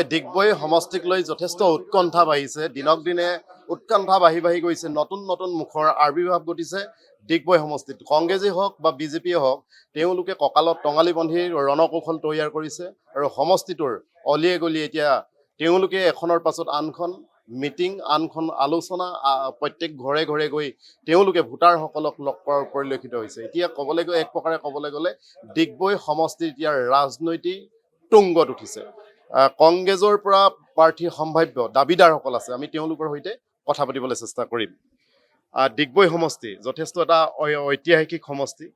হয়, ডিগবৈ সমষ্টিক লৈ যথেষ্ট উৎকণ্ঠা বাঢ়িছে। দিনক দিনে উৎকণ্ঠা বাঢ়ি গৈছে। নতুন নতুন মুখৰ আবিৰ্ভাৱ ঘটিছে ডিগবৈ সমষ্টিত। কংগ্ৰেছেই হওক বা বিজেপিয়ে হওক, তেওঁলোকে কঁকালত টঙালি বান্ধি ৰণকৌশল তৈয়াৰ কৰিছে আৰু সমষ্টিটোৰ অলিয়ে গলিয়ে এতিয়া তেওঁলোকে এখনৰ পাছত আনখন মিটিং, আনখন আলোচনা, প্ৰত্যেক ঘৰে ঘৰে গৈ তেওঁলোকে ভোটাৰসকলক লগ কৰাৰ পৰিলক্ষিত হৈছে। এতিয়া এক প্ৰকাৰে ক'বলৈ গ'লে ডিগবৈ সমষ্টি এতিয়া ৰাজনৈতিক তুংগত উঠিছে। কংগ্ৰেছৰ পৰা প্ৰাৰ্থীৰ সম্ভাৱ্য দাবীদাৰসকল আছে, আমি তেওঁলোকৰ সৈতে কথা পাতিবলৈ চেষ্টা কৰিম। ডিগবৈ সমষ্টি যথেষ্ট এটা ঐতিহাসিক সমষ্টি।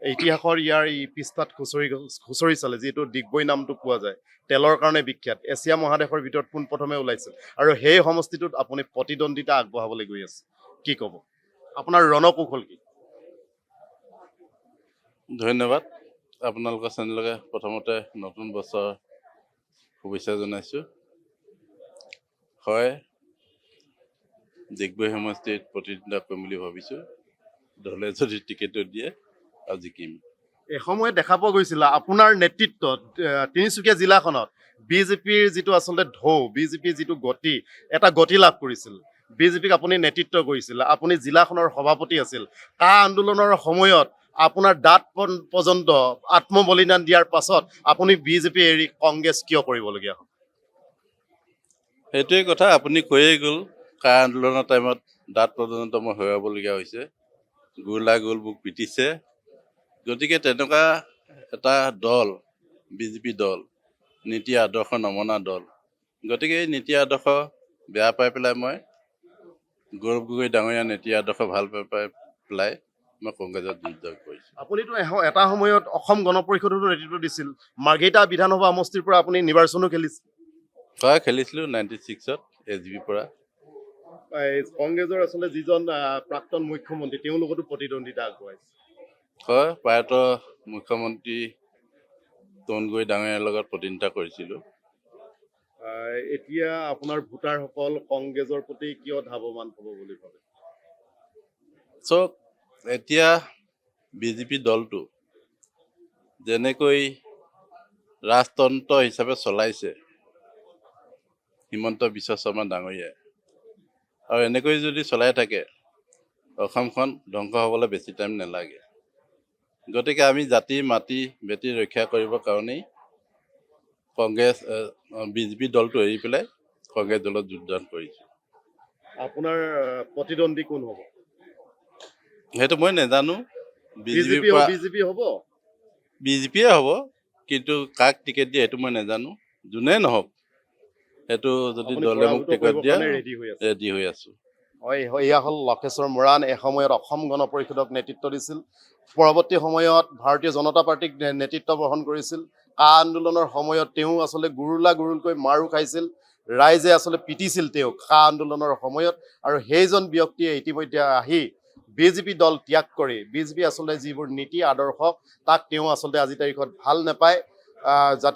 ইতিহাসৰ ইয়াৰ পৃষ্ঠাত খুচৰি চালে যিহেতু ডিগবৈ নামটো পোৱা যায়, তেলৰ কাৰণে বিখ্যাত, এছিয়া মহাদেশৰ ভিতৰত পোনপ্ৰথমে ওলাইছিল আৰু সেই সমষ্টিটোত আপুনি প্ৰতিদ্বন্দ্বিতা আগবঢ়াবলৈ গৈ আছে। কি ক'ব, আপোনাৰ ৰণকৌশল কি? ধন্যবাদ। আপোনালোকৰ চেনেলকে প্ৰথমতে নতুন বছৰ শুভেচ্ছা জনাইছোঁ। হয়, ডিগবৈ সমষ্টিত প্ৰতিদ্বন্দ্বিতা কৰিম বুলি ভাবিছোঁ। দলে যদি টিকেটো দিয়ে আৰু জিকিম। এসময়ত দেখা পোৱা গৈছিল আপোনাৰ নেতৃত্বত তিনিচুকীয়া জিলাখনত বিজেপিৰ যিটো আচলতে ঢৌ, বিজেপিৰ যিটো গতি লাভ কৰিছিল। বিজেপিক আপুনি নেতৃত্ব কৰিছিল, আপুনি জিলাখনৰ সভাপতি আছিল। কা আন্দোলনৰ সময়ত আপোনাৰ দাঁত পৰ্যন্ত আত্মবলিদান দিয়াৰ পাছত আপুনি বিজেপি এৰি কংগ্ৰেছ কিয় কৰিবলগীয়া হ'ল? সেইটোৱে কথা, আপুনি কৈয়ে গ'ল। কা আন্দোলনৰ টাইমত দাঁত পৰ্যন্ত মই হেৰুৱাবলগীয়া হৈছে। গোল মোক পিটিছে। গতিকে তেনেকুৱা এটা দল, বিজেপি দল, নীতি আদৰ্শ নমনা দল। গতিকে এই নীতি আদৰ্শ বেয়া পাই পেলাই মই গৌৰৱ গগৈ ডাঙৰীয়া নীতি আদৰ্শ ভাল পাই পেলাই মই কংগ্ৰেছত যোগদান কৰিছোঁ। আপুনিতো এটা সময়ত অসম গণ পৰিষদতো নেতৃত্ব দিছিল। মাৰ্ঘেৰিটা বিধানসভা সমষ্টিৰ পৰা আপুনি নিৰ্বাচনো খেলিছিল। হয়, খেলিছিলোঁ 96ত SGPৰ পৰা। কংগ্ৰেছৰ আচলতে যিজন প্ৰাক্তন মুখ্যমন্ত্ৰী, তেওঁৰ লগতো প্ৰতিদ্বন্দ্বিতা আগবঢ়াইছে। হয়, প্ৰায়ত মুখ্যমন্ত্ৰী তৰুণ গগৈ ডাঙৰীয়াৰ লগত প্ৰতিদ্বন্দ্বিতা কৰিছিলোঁ। এতিয়া আপোনাৰ ভোটাৰসকল কংগ্ৰেছৰ প্ৰতি কিয় ধাৱমান হ'ব বুলি ভাবে? চব এতিয়া বিজেপি দলটো যেনেকৈ ৰাজতন্ত্ৰ হিচাপে চলাইছে হিমন্ত বিশ্ব শৰ্মা ডাঙৰীয়াই, আৰু এনেকৈ যদি চলাই থাকে অসমখন ধ্বংস হ'বলৈ বেছি টাইম নালাগে। গতিকে আমি জাতি মাটি বেটি ৰক্ষা কৰিবৰ কাৰণেই বিজেপি দলটো এৰি পেলাই কংগ্ৰেছ দলত যোগদান কৰিছোঁ। আপোনাৰ প্ৰতিদ্বন্দ্বী কোন হ'ব? সেইটো মই নাজানো। বিজেপি হ'ব? বিজেপিয়ে হ'ব, কিন্তু কাক টিকেট দিয়ে সেইটো মই নাজানো। যোনে নহওক, সেইটো যদি দলে মোক টিকেট দিয়ে ৰেডি হৈ আছোঁ। হয়, এয়া হ'ল লক্ষেশ্বৰ মৰাণ। এসময়ত অসম গণ পৰিষদক নেতৃত্ব দিছিল, পৰৱৰ্তী সময়ত ভাৰতীয় জনতা পাৰ্টীক নেতৃত্ব বহন কৰিছিল। কা আন্দোলনৰ সময়ত তেওঁ আচলতে গুৰুলকৈ মাৰো খাইছিল, ৰাইজে আচলতে পিটিছিল তেওঁক কা আন্দোলনৰ সময়ত। আৰু সেইজন ব্যক্তিয়ে ইতিমধ্যে আহি বিজেপি দল ত্যাগ কৰি বিজেপি আচলতে যিবোৰ নীতি আদৰ্শ তাক তেওঁ আচলতে আজি তাৰিখত ভাল নাপায়।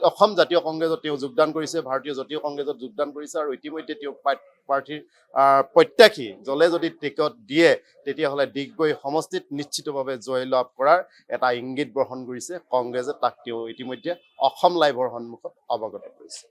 অসম জাতীয় কংগ্ৰেছত তেওঁ যোগদান কৰিছে, ভাৰতীয় জাতীয় কংগ্ৰেছত যোগদান কৰিছে আৰু ইতিমধ্যে তেওঁ প্ৰাৰ্থীৰ প্ৰত্যাশী জলে যদি টিকট দিয়ে তেতিয়াহ'লে ডিগবৈ সমষ্টিত নিশ্চিতভাৱে জয় লাভ কৰাৰ এটা ইংগিত গ্ৰহণ কৰিছে কংগ্ৰেছে। তাক তেওঁ ইতিমধ্যে অসম লাইভৰ সন্মুখত অৱগত কৰিছে।